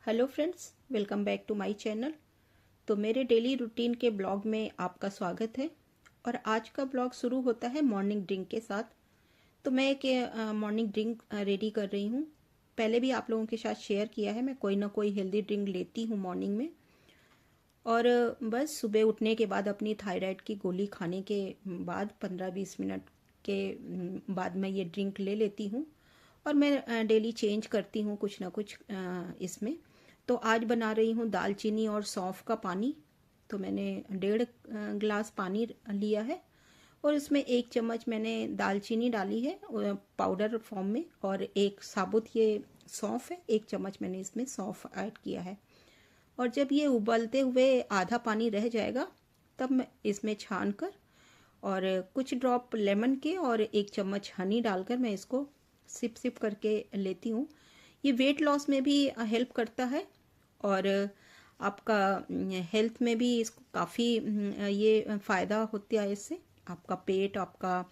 Hello friends, welcome back to my channel. तो मेरे daily routine के ब्लॉग में आपका स्वागत है। और आज का ब्लॉग शुरू होता है मॉर्निंग ड्रिंक के साथ। तो मैं एक मॉर्निंग ड्रिंक रेडी कर रही हूँ। पहले भी आप लोगों के साथ शेयर किया है, मैं कोई ना कोई हेल्दी ड्रिंक लेती हूँ मॉर्निंग में। और बस सुबह उठने के बाद अपनी थायराइड की गोली खाने के बाद 15-20 मिनट के बाद मैं ये ड्रिंक ले लेती हूँ। और मैं डेली चेंज करती हूँ कुछ ना कुछ इसमें। तो आज बना रही हूँ दालचीनी और सौंफ का पानी। तो मैंने 1.5 गिलास पानी लिया है और इसमें 1 चम्मच मैंने दालचीनी डाली है पाउडर फॉर्म में, और एक साबुत ये सौंफ है, 1 चम्मच मैंने इसमें सौंफ ऐड किया है। और जब ये उबलते हुए आधा पानी रह जाएगा तब मैं इसमें छान कर और कुछ ड्रॉप लेमन के और 1 चम्मच हनी डालकर मैं इसको सिप सिप करके लेती हूँ। ये वेट लॉस में भी हेल्प करता है और आपका हेल्थ में भी इसको काफ़ी ये फ़ायदा होता है। इससे आपका पेट, आपका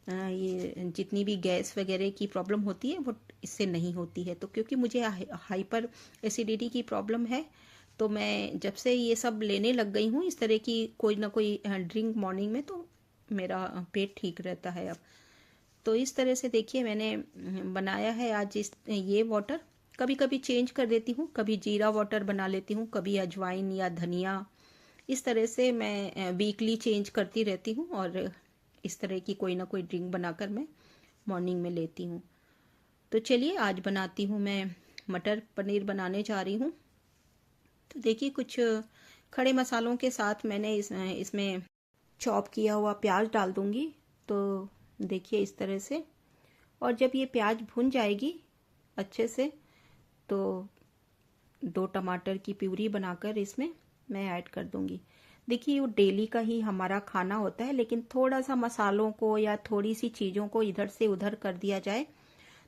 ये जितनी भी गैस वगैरह की प्रॉब्लम होती है वो इससे नहीं होती है। तो क्योंकि मुझे हाइपर एसिडिटी की प्रॉब्लम है, तो मैं जब से ये सब लेने लग गई हूँ इस तरह की कोई ना कोई ड्रिंक मॉर्निंग में, तो मेरा पेट ठीक रहता है अब। तो इस तरह से देखिए मैंने बनाया है आज ये वाटर। कभी कभी चेंज कर देती हूँ, कभी जीरा वाटर बना लेती हूँ, कभी अजवाइन या धनिया। इस तरह से मैं वीकली चेंज करती रहती हूँ और इस तरह की कोई ना कोई ड्रिंक बनाकर मैं मॉर्निंग में लेती हूँ। तो चलिए आज बनाती हूँ, मैं मटर पनीर बनाने जा रही हूँ। तो देखिए कुछ खड़े मसालों के साथ मैंने इसमें चॉप किया हुआ प्याज डाल दूंगी। तो देखिए इस तरह से। और जब ये प्याज भुन जाएगी अच्छे से तो 2 टमाटर की प्यूरी बनाकर इसमें मैं ऐड कर दूंगी। देखिए वो डेली का ही हमारा खाना होता है, लेकिन थोड़ा सा मसालों को या थोड़ी सी चीज़ों को इधर से उधर कर दिया जाए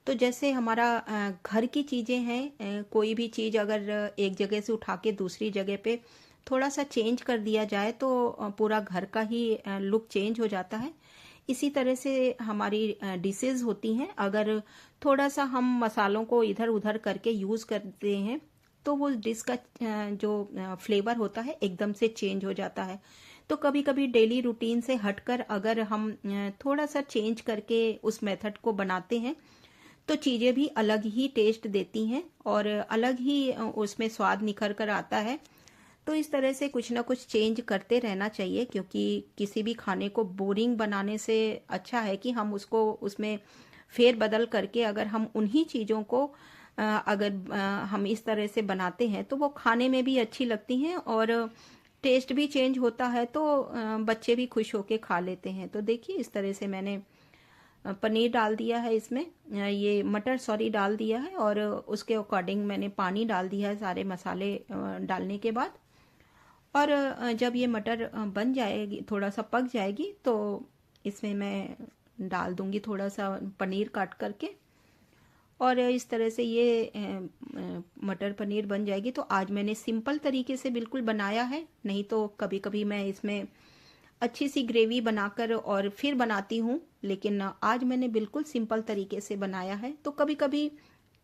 तो जैसे हमारा घर की चीज़ें हैं, कोई भी चीज़ अगर एक जगह से उठा के दूसरी जगह पे थोड़ा सा चेंज कर दिया जाए तो पूरा घर का ही लुक चेंज हो जाता है। इसी तरह से हमारी डिशेज होती हैं। अगर थोड़ा सा हम मसालों को इधर उधर करके यूज़ करते हैं तो वो डिश का जो फ्लेवर होता है एकदम से चेंज हो जाता है। तो कभी कभी डेली रूटीन से हटकर अगर हम थोड़ा सा चेंज करके उस मेथड को बनाते हैं तो चीज़ें भी अलग ही टेस्ट देती हैं और अलग ही उसमें स्वाद निखर कर आता है। तो इस तरह से कुछ ना कुछ चेंज करते रहना चाहिए, क्योंकि किसी भी खाने को बोरिंग बनाने से अच्छा है कि हम उसको उसमें फेर बदल करके अगर हम उन्हीं चीज़ों को अगर हम इस तरह से बनाते हैं तो वो खाने में भी अच्छी लगती हैं और टेस्ट भी चेंज होता है, तो बच्चे भी खुश होके खा लेते हैं। तो देखिए इस तरह से मैंने पनीर डाल दिया है इसमें, ये मटर सॉरी डाल दिया है और उसके अकॉर्डिंग मैंने पानी डाल दिया है सारे मसाले डालने के बाद। और जब ये मटर बन जाएगी, थोड़ा सा पक जाएगी, तो इसमें मैं डाल दूंगी थोड़ा सा पनीर काट करके। और इस तरह से ये मटर पनीर बन जाएगी। तो आज मैंने सिंपल तरीके से बिल्कुल बनाया है, नहीं तो कभी कभी मैं इसमें अच्छी सी ग्रेवी बनाकर और फिर बनाती हूँ, लेकिन आज मैंने बिल्कुल सिंपल तरीके से बनाया है। तो कभी कभी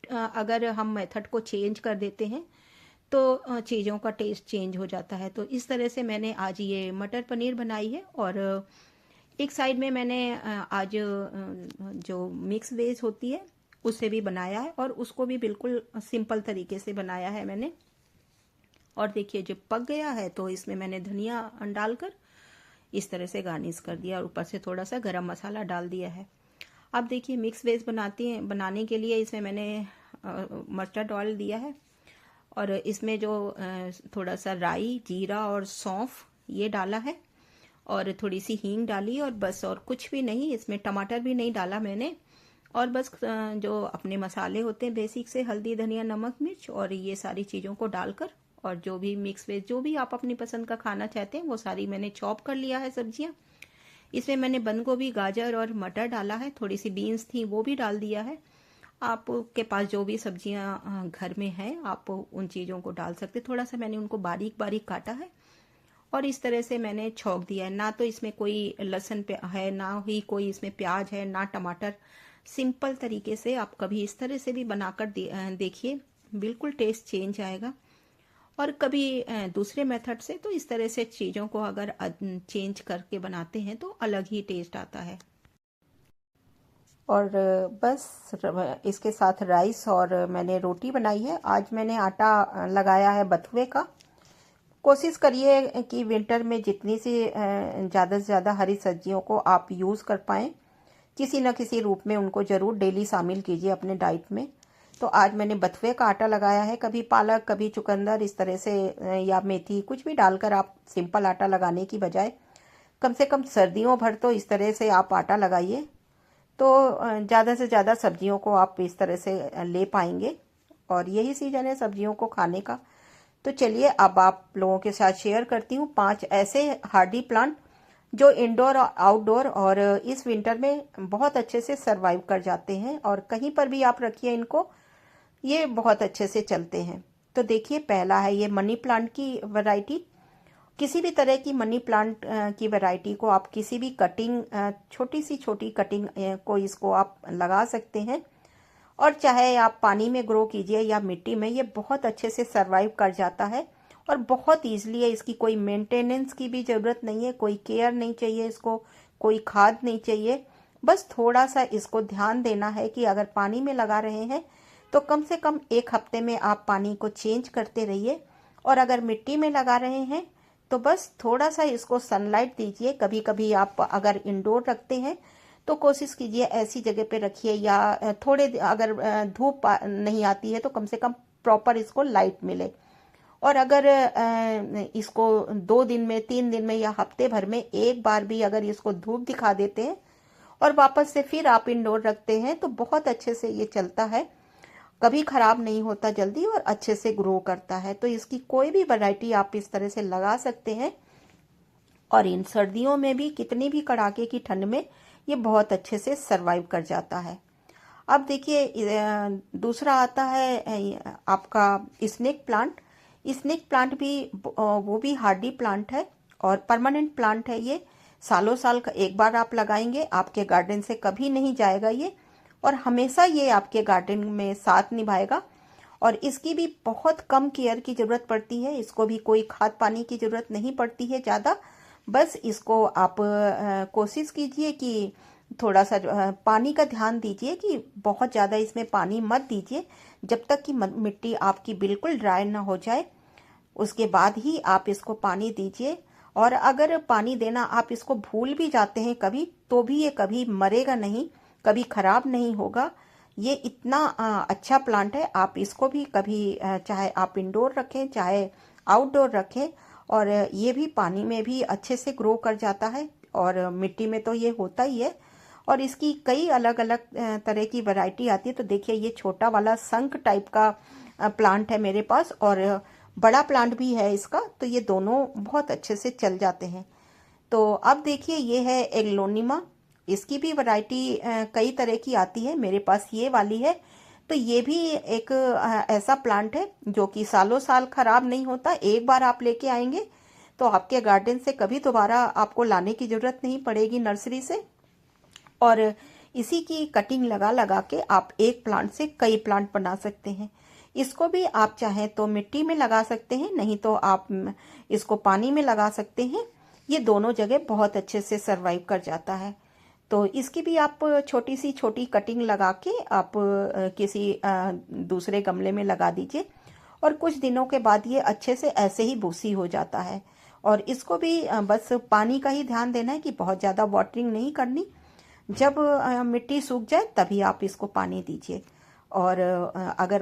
अगर हम मेथड को चेंज कर देते हैं तो चीज़ों का टेस्ट चेंज हो जाता है। तो इस तरह से मैंने आज ये मटर पनीर बनाई है। और एक साइड में मैंने आज जो मिक्स वेज होती है उसे भी बनाया है और उसको भी बिल्कुल सिंपल तरीके से बनाया है मैंने। और देखिए जब पक गया है तो इसमें मैंने धनिया डालकर इस तरह से गार्निश कर दिया और ऊपर से थोड़ा सा गरम मसाला डाल दिया है। अब देखिए मिक्स वेज बनाने के लिए इसमें मैंने मस्टर्ड ऑयल दिया है और इसमें जो थोड़ा सा राई, जीरा और सौंफ ये डाला है और थोड़ी सी हींग डाली और बस, और कुछ भी नहीं, इसमें टमाटर भी नहीं डाला मैंने। और बस जो अपने मसाले होते हैं बेसिक से, हल्दी, धनिया, नमक, मिर्च और ये सारी चीज़ों को डालकर, और जो भी मिक्स वेज जो भी आप अपनी पसंद का खाना चाहते हैं वो सारी मैंने चॉप कर लिया है सब्जियां। इसमें मैंने बंद गोभी, गाजर और मटर डाला है, थोड़ी सी बीन्स थी वो भी डाल दिया है। आपके पास जो भी सब्जियां घर में हैं आप उन चीज़ों को डाल सकते। थोड़ा सा मैंने उनको बारीक बारीक काटा है और इस तरह से मैंने छौंक दिया है। ना तो इसमें कोई लहसुन है, ना ही कोई इसमें प्याज है, ना टमाटर। सिंपल तरीके से आप कभी इस तरह से भी बनाकर देखिए, बिल्कुल टेस्ट चेंज आएगा। और कभी दूसरे मेथड से तो इस तरह से चीज़ों को अगर चेंज करके बनाते हैं तो अलग ही टेस्ट आता है। और बस इसके साथ राइस और मैंने रोटी बनाई है। आज मैंने आटा लगाया है बथुए का। कोशिश करिए कि विंटर में जितनी सी ज़्यादा से ज़्यादा हरी सब्जियों को आप यूज़ कर पाएँ, किसी न किसी रूप में उनको ज़रूर डेली शामिल कीजिए अपने डाइट में। तो आज मैंने बथुए का आटा लगाया है। कभी पालक, कभी चुकंदर, इस तरह से या मेथी कुछ भी डालकर आप सिंपल आटा लगाने की बजाय कम से कम सर्दियों भर तो इस तरह से आप आटा लगाइए, तो ज़्यादा से ज़्यादा सब्जियों को आप इस तरह से ले पाएंगे। और यही सीजन है सब्जियों को खाने का। तो चलिए अब आप लोगों के साथ शेयर करती हूँ 5 ऐसे हार्डी प्लांट जो इंडोर और आउटडोर और इस विंटर में बहुत अच्छे से सरवाइव कर जाते हैं, और कहीं पर भी आप रखिए इनको, ये बहुत अच्छे से चलते हैं। तो देखिए, पहला है ये मनी प्लांट की वैरायटी। किसी भी तरह की मनी प्लांट की वैरायटी को आप किसी भी कटिंग, छोटी कटिंग को इसको आप लगा सकते हैं, और चाहे आप पानी में ग्रो कीजिए या मिट्टी में, ये बहुत अच्छे से सरवाइव कर जाता है और बहुत ईजिली है। इसकी कोई मेंटेनेंस की भी ज़रूरत नहीं है, कोई केयर नहीं चाहिए इसको, कोई खाद नहीं चाहिए। बस थोड़ा सा इसको ध्यान देना है कि अगर पानी में लगा रहे हैं तो कम से कम 1 हफ्ते में आप पानी को चेंज करते रहिए, और अगर मिट्टी में लगा रहे हैं तो बस थोड़ा सा इसको सनलाइट दीजिए। कभी कभी आप अगर इंडोर रखते हैं तो कोशिश कीजिए ऐसी जगह पे रखिए, या थोड़े अगर धूप नहीं आती है तो कम से कम प्रॉपर इसको लाइट मिले। और अगर इसको 2 दिन में, 3 दिन में या हफ्ते भर में एक बार भी अगर इसको धूप दिखा देते हैं और वापस से फिर आप इंडोर रखते हैं तो बहुत अच्छे से ये चलता है, कभी खराब नहीं होता जल्दी और अच्छे से ग्रो करता है। तो इसकी कोई भी वैरायटी आप इस तरह से लगा सकते हैं, और इन सर्दियों में भी कितनी भी कड़ाके की ठंड में ये बहुत अच्छे से सरवाइव कर जाता है। अब देखिए दूसरा आता है आपका स्नेक प्लांट। स्नेक प्लांट भी वो भी हार्डी प्लांट है और परमानेंट प्लांट है। ये सालों साल का एक बार आप लगाएंगे, आपके गार्डन से कभी नहीं जाएगा ये, और हमेशा ये आपके गार्डन में साथ निभाएगा। और इसकी भी बहुत कम केयर की ज़रूरत पड़ती है, इसको भी कोई खाद पानी की ज़रूरत नहीं पड़ती है ज़्यादा। बस इसको आप कोशिश कीजिए कि थोड़ा सा पानी का ध्यान दीजिए कि बहुत ज़्यादा इसमें पानी मत दीजिए, जब तक कि मिट्टी आपकी बिल्कुल ड्राई ना हो जाए, उसके बाद ही आप इसको पानी दीजिए। और अगर पानी देना आप इसको भूल भी जाते हैं कभी, तो भी ये कभी मरेगा नहीं, कभी खराब नहीं होगा। ये इतना अच्छा प्लांट है। आप इसको भी कभी चाहे आप इंडोर रखें चाहे आउटडोर रखें, और ये भी पानी में भी अच्छे से ग्रो कर जाता है, और मिट्टी में तो ये होता ही है। और इसकी कई अलग अलग तरह की वैरायटी आती है। तो देखिए, ये छोटा वाला शंख टाइप का प्लांट है मेरे पास, और बड़ा प्लांट भी है इसका, तो ये दोनों बहुत अच्छे से चल जाते हैं। तो अब देखिए, ये है एग्लोनिमा। इसकी भी वैरायटी कई तरह की आती है, मेरे पास ये वाली है। तो ये भी एक ऐसा प्लांट है जो कि सालों साल खराब नहीं होता। एक बार आप लेके आएंगे तो आपके गार्डन से कभी दोबारा आपको लाने की जरूरत नहीं पड़ेगी नर्सरी से। और इसी की कटिंग लगा लगा के आप एक प्लांट से कई प्लांट बना सकते हैं। इसको भी आप चाहें तो मिट्टी में लगा सकते हैं, नहीं तो आप इसको पानी में लगा सकते हैं। ये दोनों जगह बहुत अच्छे से सरवाइव कर जाता है। तो इसकी भी आप छोटी कटिंग लगा के आप किसी दूसरे गमले में लगा दीजिए, और कुछ दिनों के बाद ये अच्छे से ऐसे ही भूसी हो जाता है। और इसको भी बस पानी का ही ध्यान देना है कि बहुत ज़्यादा वाटरिंग नहीं करनी। जब मिट्टी सूख जाए तभी आप इसको पानी दीजिए। और अगर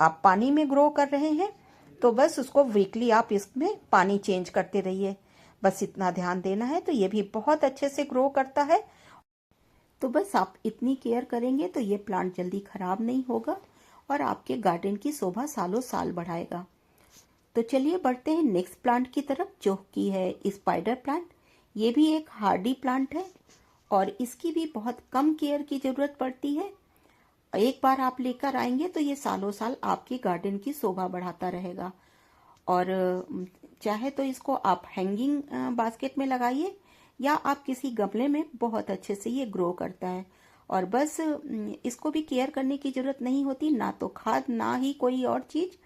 आप पानी में ग्रो कर रहे हैं तो बस उसको वीकली आप इसमें पानी चेंज करते रहिए, बस इतना ध्यान देना है। तो ये भी बहुत अच्छे से ग्रो करता है। तो बस आप इतनी केयर करेंगे तो ये प्लांट जल्दी खराब नहीं होगा और आपके गार्डन की शोभा सालों साल बढ़ाएगा। तो चलिए बढ़ते हैं नेक्स्ट प्लांट की तरफ, जो कि है स्पाइडर प्लांट। ये भी एक हार्डी प्लांट है और इसकी भी बहुत कम केयर की ज़रूरत पड़ती है। एक बार आप लेकर आएंगे तो ये सालों साल आपके गार्डन की शोभा बढ़ाता रहेगा। और चाहे तो इसको आप हैंगिंग बास्केट में लगाइए, या आप किसी गमले में, बहुत अच्छे से ये ग्रो करता है। और बस इसको भी केयर करने की जरूरत नहीं होती, ना तो खाद ना ही कोई और चीज।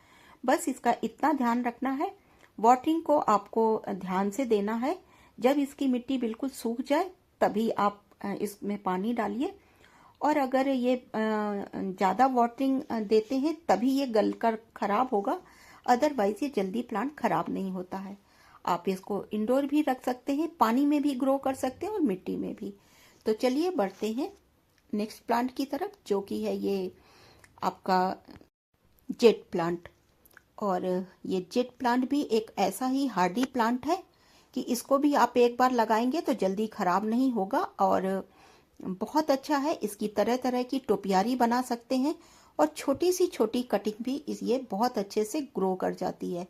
बस इसका इतना ध्यान रखना है, वाटरिंग को आपको ध्यान से देना है। जब इसकी मिट्टी बिल्कुल सूख जाए तभी आप इसमें पानी डालिए, और अगर ये ज़्यादा वाटरिंग देते हैं तभी ये गलकर खराब होगा, अदरवाइज ये जल्दी प्लांट खराब नहीं होता है। आप इसको इंडोर भी रख सकते हैं, पानी में भी ग्रो कर सकते हैं और मिट्टी में भी। तो चलिए बढ़ते हैं नेक्स्ट प्लांट की तरफ, जो कि है ये आपका जेट प्लांट। और ये जेट प्लांट भी एक ऐसा ही हार्डी प्लांट है कि इसको भी आप एक बार लगाएंगे तो जल्दी खराब नहीं होगा, और बहुत अच्छा है। इसकी तरह तरह की टोपियारी बना सकते हैं, और छोटी सी छोटी कटिंग भी ये बहुत अच्छे से ग्रो कर जाती है।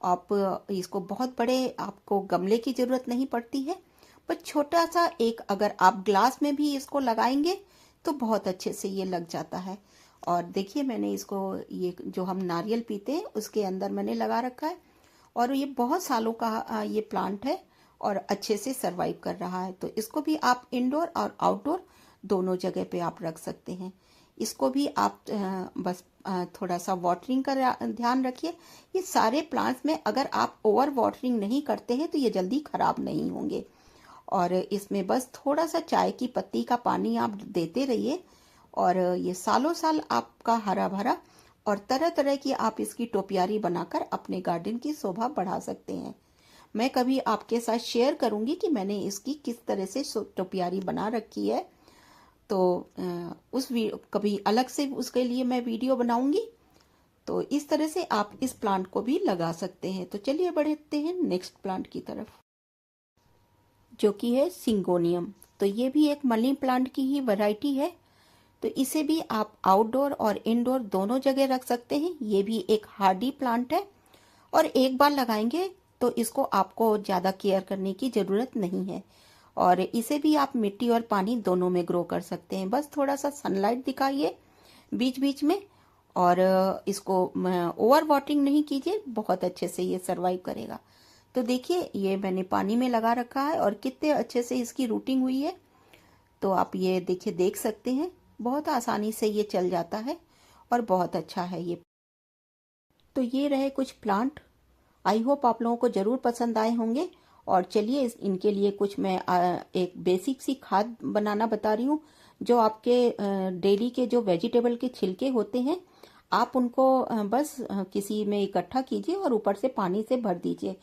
आप इसको बहुत बड़े आपको गमले की जरूरत नहीं पड़ती है, पर छोटा सा एक अगर आप ग्लास में भी इसको लगाएंगे तो बहुत अच्छे से ये लग जाता है। और देखिए मैंने इसको, ये जो हम नारियल पीते हैं उसके अंदर मैंने लगा रखा है, और ये बहुत सालों का ये प्लांट है और अच्छे से सरवाइव कर रहा है। तो इसको भी आप इंडोर और आउटडोर दोनों जगह पे आप रख सकते हैं। इसको भी आप बस थोड़ा सा वाटरिंग का ध्यान रखिए। ये सारे प्लांट्स में अगर आप ओवर वाटरिंग नहीं करते हैं तो ये जल्दी खराब नहीं होंगे, और इसमें बस थोड़ा सा चाय की पत्ती का पानी आप देते रहिए, और ये सालों साल आपका हरा भरा, और तरह तरह की आप इसकी टोपियारी बनाकर अपने गार्डन की शोभा बढ़ा सकते हैं। मैं कभी आपके साथ शेयर करूंगी कि मैंने इसकी किस तरह से टोपियारी बना रखी है, तो कभी अलग से उसके लिए मैं वीडियो बनाऊंगी। तो इस तरह से आप इस प्लांट को भी लगा सकते हैं। तो चलिए बढ़ते हैं नेक्स्ट प्लांट की तरफ, जो कि है सिंगोनियम। तो ये भी एक मनी प्लांट की ही वैरायटी है। तो इसे भी आप आउटडोर और इंडोर दोनों जगह रख सकते हैं। ये भी एक हार्डी प्लांट है, और एक बार लगाएंगे तो इसको आपको ज़्यादा केयर करने की ज़रूरत नहीं है, और इसे भी आप मिट्टी और पानी दोनों में ग्रो कर सकते हैं। बस थोड़ा सा सनलाइट दिखाइए बीच बीच में, और इसको ओवर वाटरिंग नहीं कीजिए, बहुत अच्छे से ये सरवाइव करेगा। तो देखिए ये मैंने पानी में लगा रखा है और कितने अच्छे से इसकी रूटिंग हुई है। तो आप ये देखिए देख सकते हैं, बहुत आसानी से ये चल जाता है और बहुत अच्छा है ये। तो ये रहे कुछ प्लांट, आई होप आप लोगों को जरूर पसंद आए होंगे। और चलिए इनके लिए कुछ मैं एक बेसिक सी खाद बनाना बता रही हूँ। जो आपके डेली के जो वेजिटेबल के छिलके होते हैं, आप उनको बस किसी में इकट्ठा कीजिए और ऊपर से पानी से भर दीजिए।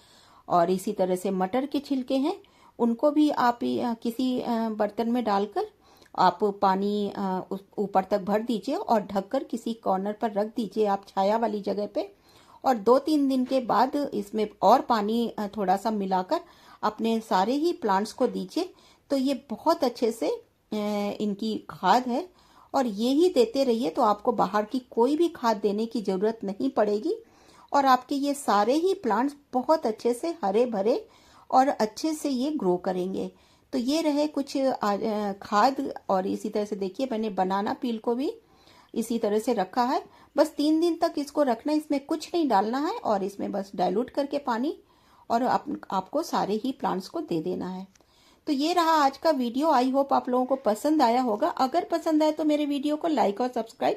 और इसी तरह से मटर के छिलके हैं, उनको भी आप किसी बर्तन में डालकर आप पानी ऊपर तक भर दीजिए और ढककर किसी कॉर्नर पर रख दीजिए आप छाया वाली जगह पे। और 2-3 दिन के बाद इसमें और पानी थोड़ा सा मिलाकर अपने सारे ही प्लांट्स को दीजिए। तो ये बहुत अच्छे से इनकी खाद है, और ये ही देते रहिए तो आपको बाहर की कोई भी खाद देने की जरूरत नहीं पड़ेगी, और आपके ये सारे ही प्लांट्स बहुत अच्छे से हरे भरे और अच्छे से ये ग्रो करेंगे। तो ये रहे कुछ खाद। और इसी तरह से देखिए मैंने बनाना पील को भी इसी तरह से रखा है। बस 3 दिन तक इसको रखना, इसमें कुछ नहीं डालना है, और इसमें बस डाइल्यूट करके पानी और आपको सारे ही प्लांट्स को दे देना है। तो ये रहा आज का वीडियो। आई होप आप लोगों को पसंद आया होगा। अगर पसंद आए तो मेरे वीडियो को लाइक और सब्सक्राइब।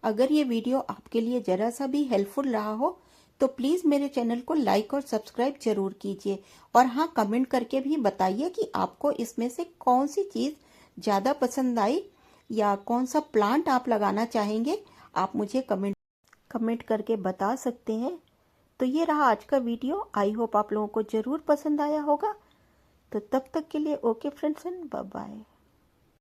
अगर ये वीडियो आपके लिए जरा सा भी हेल्पफुल रहा हो तो प्लीज मेरे चैनल को लाइक और सब्सक्राइब जरूर कीजिए। और हाँ, कमेंट करके भी बताइए कि आपको इसमें से कौन सी चीज ज्यादा पसंद आई, या कौन सा प्लांट आप लगाना चाहेंगे। आप मुझे कमेंट करके बता सकते हैं। तो ये रहा आज का वीडियो। आई होप आप लोगों को जरूर पसंद आया होगा। तो तब तक के लिए okay friends, and bye bye.